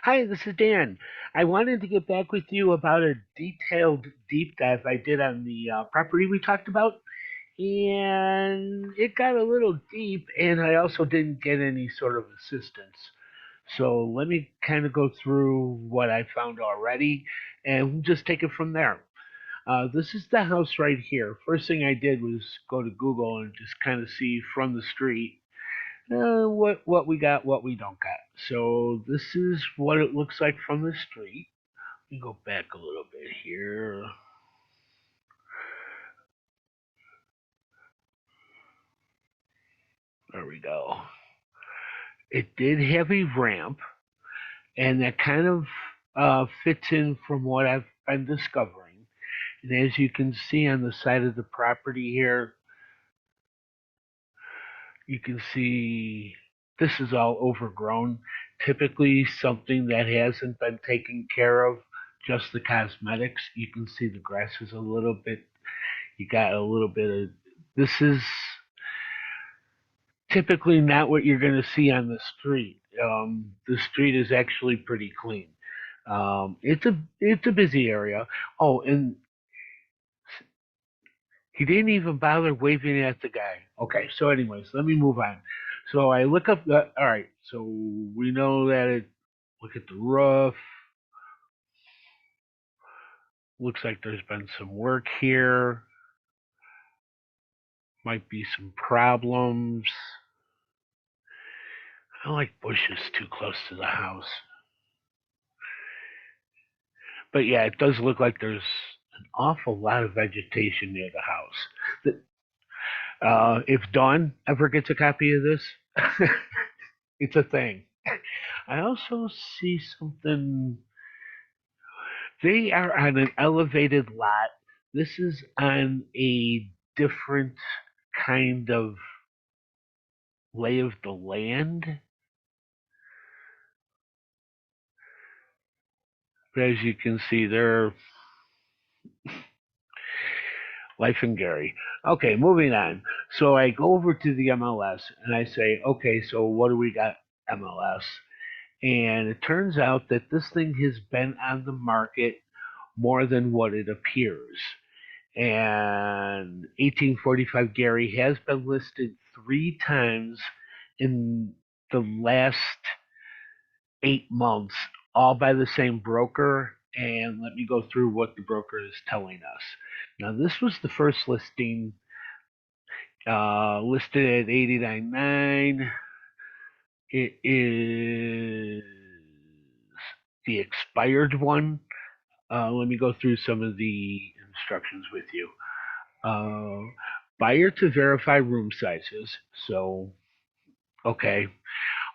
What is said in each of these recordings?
Hi, this is Dan. I wanted to get back with you about a detailed deep dive I did on the property we talked about, and it got a little deep, and I also didn't get any sort of assistance. So let me kind of go through what I found already, and we'll just take it from there. This is the house right here. First thing I did was go to Google and just kind of see from the street what we got, what we don't got. So this is what it looks like from the street. Let me go back a little bit here. There we go. It did have a ramp, and that kind of fits in from what I've been discovering. And as you can see on the side of the property here, you can see this is all overgrown. Typically, something that hasn't been taken care of, just the cosmetics. You can see the grass is a little bit, you got a little bit of, this is typically not what you're going to see on the street. The street is actually pretty clean. It's a busy area. Oh, and he didn't even bother waving at the guy. Okay, so anyways, let me move on. So I look up the. All right, so we know that it. Look at the roof. Looks like there's been some work here. Might be some problems. I don't like bushes too close to the house. But yeah, it does look like there's an awful lot of vegetation near the house. If Dawn ever gets a copy of this, it's a thing. I also see something. They are on an elevated lot. This is on a different kind of lay of the land. But as you can see, they're Life and Gary. Okay, moving on. So I go over to the MLS and I say, okay, so what do we got MLS? And it turns out that this thing has been on the market more than what it appears. And 1845 Gary has been listed 3 times in the last 8 months, all by the same broker. And let me go through what the broker is telling us. Now, this was the first listing, listed at 89.9. It is the expired one. Let me go through some of the instructions with you. Uh, Buyer to verify room sizes. So, okay.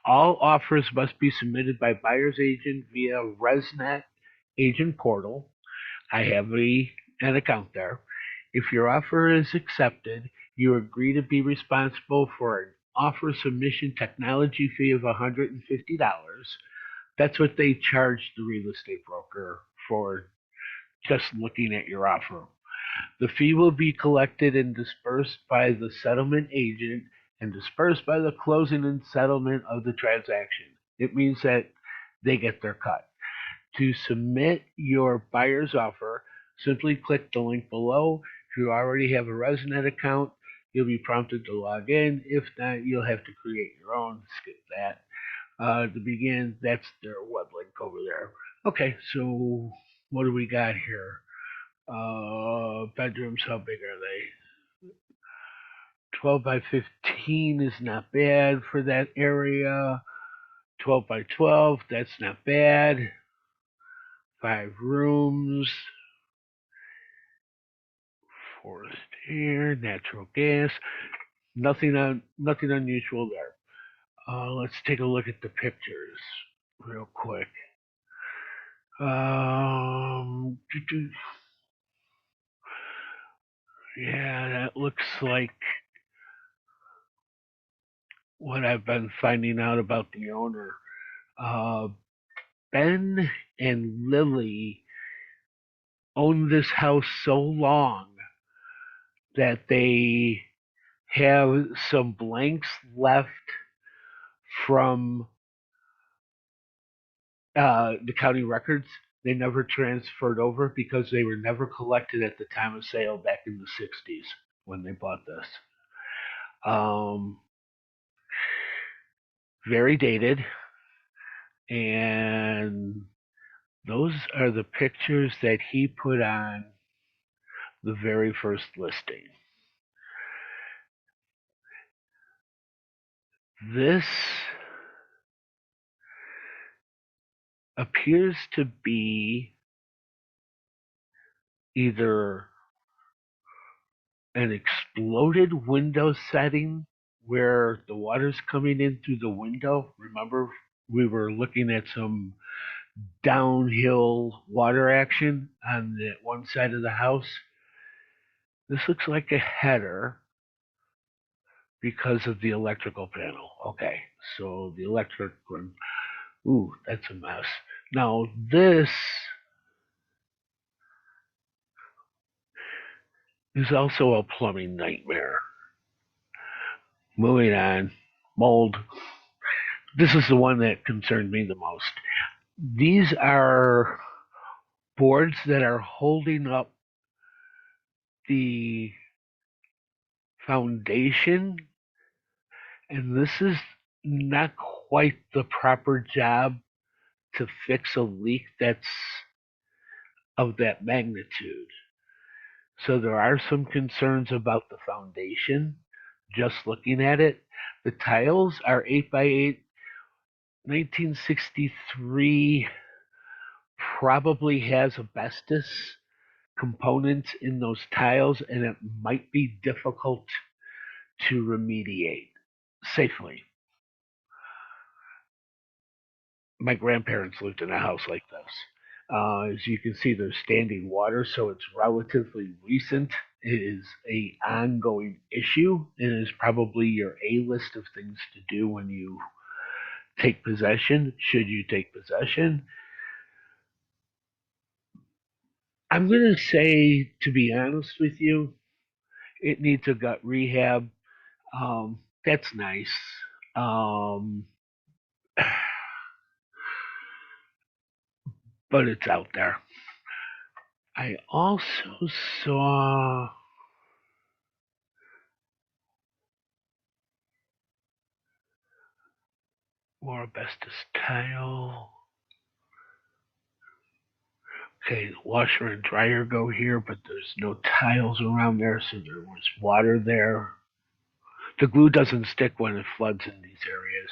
All offers must be submitted by buyer's agent via ResNet agent portal. I have an account there. If your offer is accepted, you agree to be responsible for an offer submission technology fee of $150. That's what they charge the real estate broker for just looking at your offer. The fee will be collected and dispersed by the settlement agent and dispersed by the closing and settlement of the transaction. It means that they get their cut. To submit your buyer's offer, simply click the link below. If you already have a ResNet account, you'll be prompted to log in. If not, you'll have to create your own. Skip that. To begin, that's their web link over there. Okay, so what do we got here? Bedrooms, how big are they? 12 by 15 is not bad for that area. 12 by 12, that's not bad. 5 rooms. Forest air, natural gas. Nothing unusual there. Let's take a look at the pictures real quick. Um, yeah, that looks like what I've been finding out about the owner. Uh, Ben and Lily own this house so long that they have some blanks left from the county records, they never transferred over because they were never collected at the time of sale back in the 60s when they bought this. Very dated, and those are the pictures that he put on the very first listing. This appears to be either an exploded window setting where the water's coming in through the window. Remember, we were looking at some downhill water action on the one side of the house. This looks like a header because of the electrical panel. Okay, so the electric one, ooh, that's a mess. Now this is also a plumbing nightmare. Moving on, mold. This is the one that concerned me the most. These are boards that are holding up the foundation, and this is not quite the proper job to fix a leak that's of that magnitude. So there are some concerns about the foundation, just looking at it. The tiles are 8x8, 1963, probably has asbestos components in those tiles, and it might be difficult to remediate safely. My grandparents lived in a house like this. As you can see, there's standing water, so it's relatively recent. It is a ongoing issue. It is probably your A list of things to do when you take possession, should you take possession. I'm going to say, to be honest with you, it needs a gut rehab. That's nice. Um, but it's out there. I also saw more asbestos tile. Okay, washer and dryer go here, but there's no tiles around there, so there was water there. The glue doesn't stick when it floods in these areas.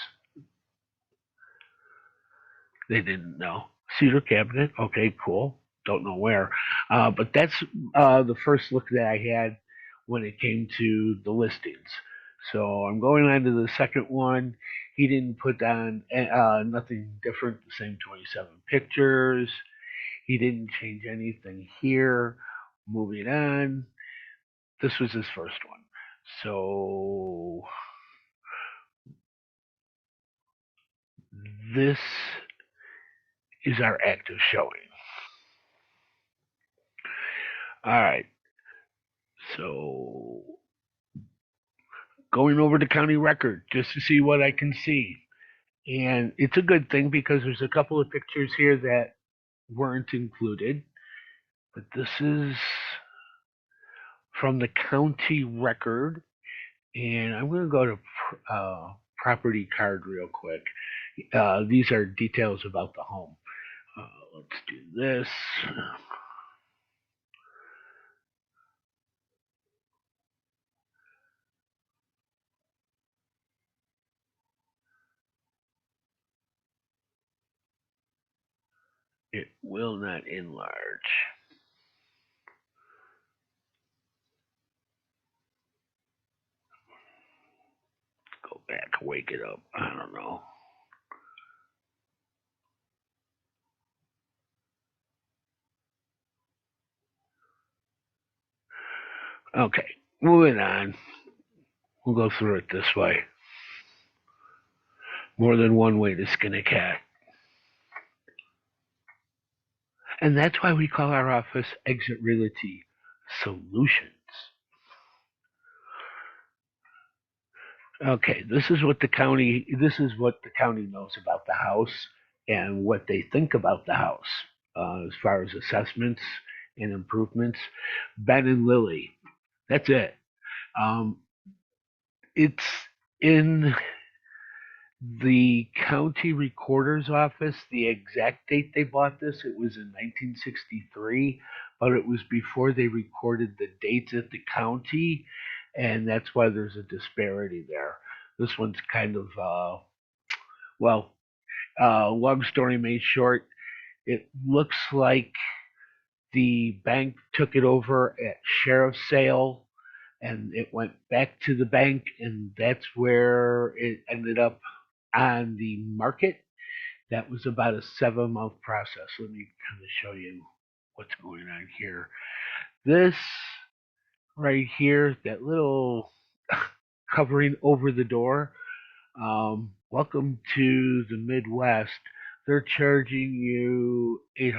They didn't know. Cedar cabinet, okay, cool. Don't know where. But that's the first look that I had when it came to the listings. So I'm going on to the second one. He didn't put on nothing different, the same 27 pictures. He didn't change anything here. Moving on. This was his first one. So this is our active showing. All right. So going over the county record just to see what I can see. And it's a good thing because there's a couple of pictures here that weren't included. But this is from the county record. And I'm going to go to property card real quick. These are details about the home. Let's do this. It will not enlarge. Go back, wake it up. I don't know. Okay, moving on. We'll go through it this way. More than one way to skin a cat. And that's why we call our office Exit Realty Solutions. Okay, this is what the county knows about the house, and what they think about the house as far as assessments and improvements. Ben and Lily, that's it. Um, it's in the county recorder's office. The exact date they bought this, it was in 1963, but it was before they recorded the dates at the county, and that's why there's a disparity there. This one's kind of, well, long story made short, it looks like the bank took it over at sheriff's sale and it went back to the bank, and that's where it ended up on the market. That was about a 7-month process. Let me kind of show you what's going on here. This right here, that little covering over the door, welcome to the Midwest. They're charging you $800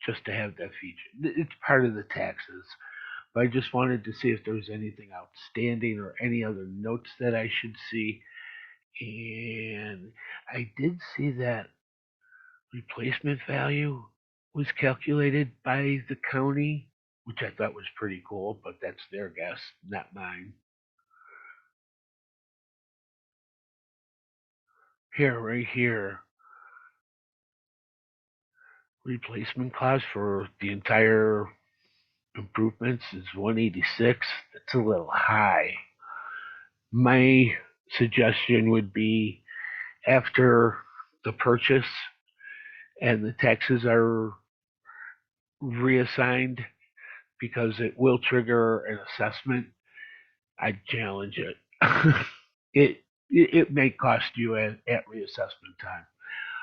just to have that feature. It's part of the taxes. But I just wanted to see if there was anything outstanding or any other notes that I should see. And I did see that replacement value was calculated by the county, which I thought was pretty cool, but that's their guess, not mine. Here, right here, replacement cost for the entire improvements is 186. That's a little high. My suggestion would be after the purchase and the taxes are reassigned, because it will trigger an assessment, I challenge it. it may cost you at reassessment time.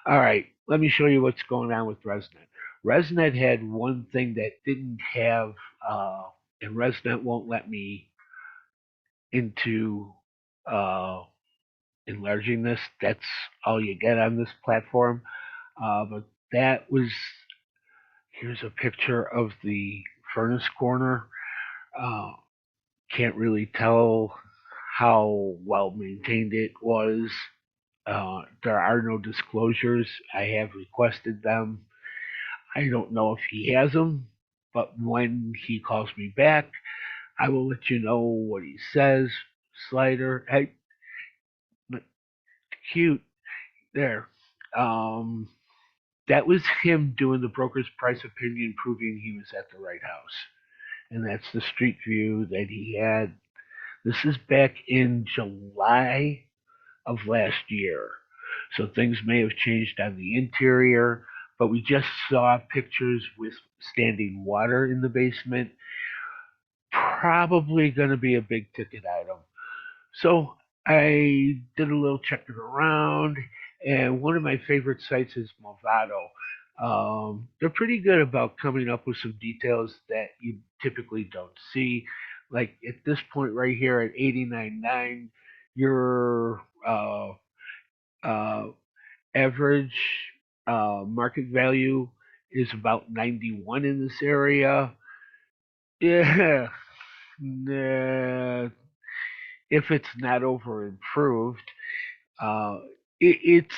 All right, let me show you what's going on with ResNet. ResNet had one thing that didn't have, and ResNet won't let me into enlarging this. That's all you get on this platform. But that was, here's a picture of the furnace corner. Uh, can't really tell how well maintained it was. There are no disclosures. I have requested them. I don't know if he has them, but when he calls me back, I will let you know what he says. Slider, hey, cute there. Um, that was him doing the broker's price opinion, proving he was at the right house. And that's the street view that he had. This is back in July of last year. So things may have changed on the interior, but we just saw pictures with standing water in the basement. Probably going to be a big ticket item. So I did a little checking around, and one of my favorite sites is Movado. They're pretty good about coming up with some details that you typically don't see. Like at this point right here at 89.9, your uh, average market value is about 91 in this area. Yeah, nah, if it's not over improved, uh, it's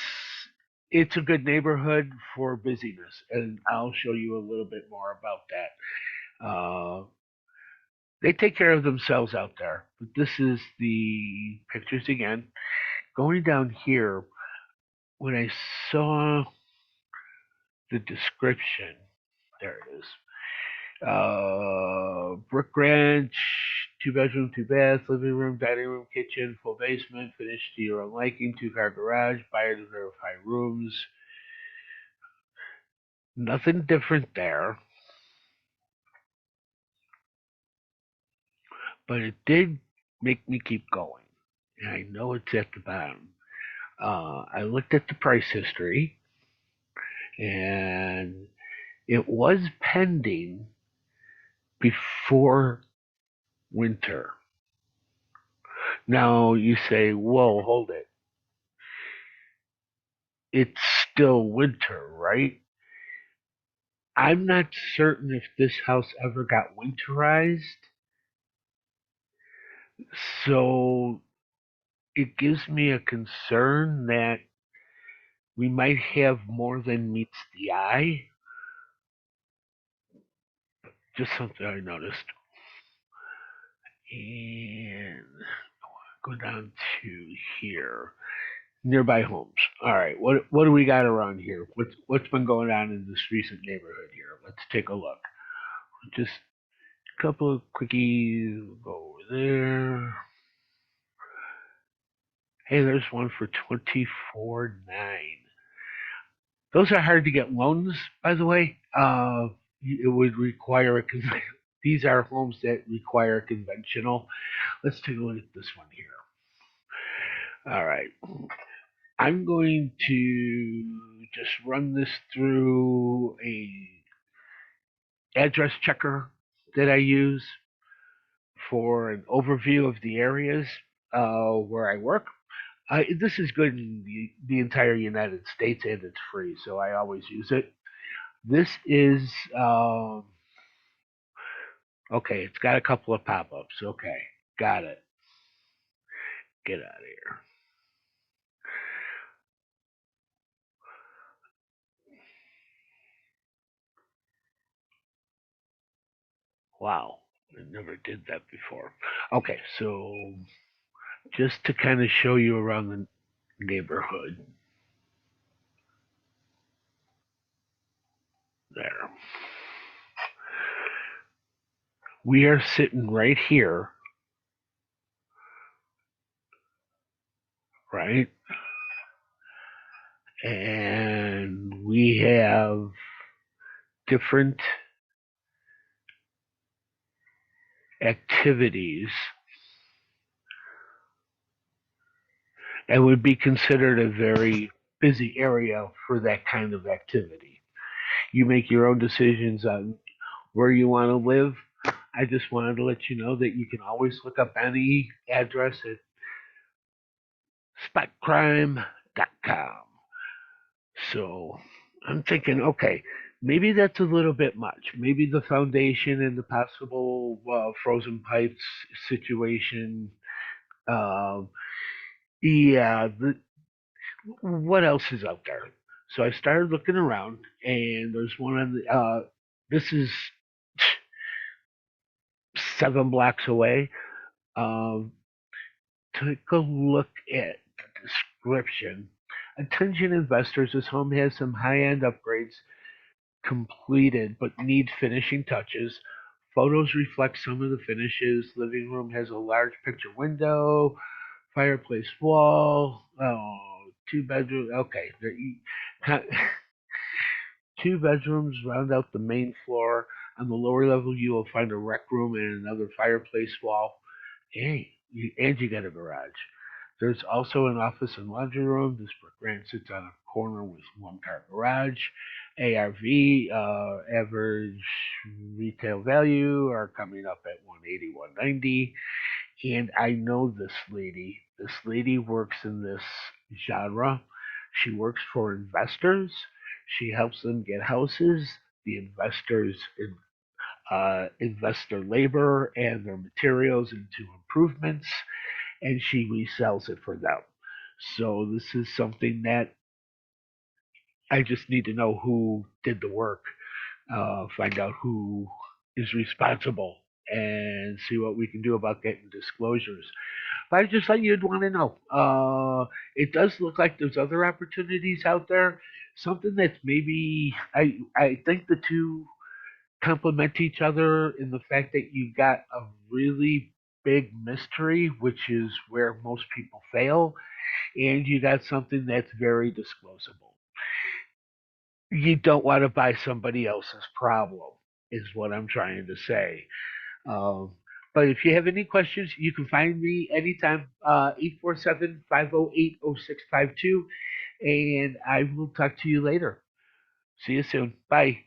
it's a good neighborhood for busyness, and I'll show you a little bit more about that. They take care of themselves out there. But this is the pictures again. Going down here, when I saw the description, there it is. Brick ranch, 2 bedroom, 2 bath, living room, dining room, kitchen, full basement, finished to your own liking, 2-car garage, buyer to verify rooms. Nothing different there, but it did make me keep going. And I know it's at the bottom. I looked at the price history, and it was pending before winter. Now you say, whoa, hold it. It's still winter, right? I'm not certain if this house ever got winterized, so it gives me a concern that we might have more than meets the eye. Just something I noticed. And go down to here. Nearby homes. All right, what do we got around here? What's been going on in this recent neighborhood here? Let's take a look. Just a couple of quickies. We'll go over there. Hey, there's one for 24.9. Those are hard to get loans, by the way. It would require a these are homes that require conventional. Let's take a look at this one here. All right. I'm going to just run this through a address checker that I use for an overview of the areas where I work. This is good in the entire United States, and it's free, so I always use it. This is okay. It's got a couple of pop-ups. Okay, got it. Get out of here. Wow, I never did that before. Okay, so just to kind of show you around the neighborhood. There. We are sitting right here, right? And we have different activities and would be considered a very busy area for that kind of activity. You make your own decisions on where you want to live. I just wanted to let you know that you can always look up any address at spotcrime.com. So I'm thinking, okay, maybe that's a little bit much. Maybe the foundation and the possible frozen pipes situation. Uh, yeah, what else is out there? So I started looking around, and there's one on the. This is 7 blocks away. Um, take a look at the description. Attention investors, this home has some high-end upgrades completed but need finishing touches. Photos reflect some of the finishes. Living room has a large picture window, fireplace wall. Oh, 2 bedroom. Okay, two bedrooms round out the main floor. On the lower level, you will find a rec room and another fireplace wall. Hey, and you got a garage. There's also an office and laundry room. This brick ranch sits on a corner with one-car garage. ARV, average retail value, are coming up at 180, 190. And I know this lady. This lady works in this genre. She works for investors. She helps them get houses. The investors invest their labor and their materials into improvements, and she resells it for them. So this is something that I just need to know who did the work, find out who is responsible, and see what we can do about getting disclosures. But I just thought you'd want to know. It does look like there's other opportunities out there. Something that's maybe I think the two complement each other in the fact that you got a really big mystery, which is where most people fail, and you got something that's very disclosable. You don't want to buy somebody else's problem, is what I'm trying to say. Um, but if you have any questions, you can find me anytime, 847-508-0652, and I will talk to you later. See you soon. Bye.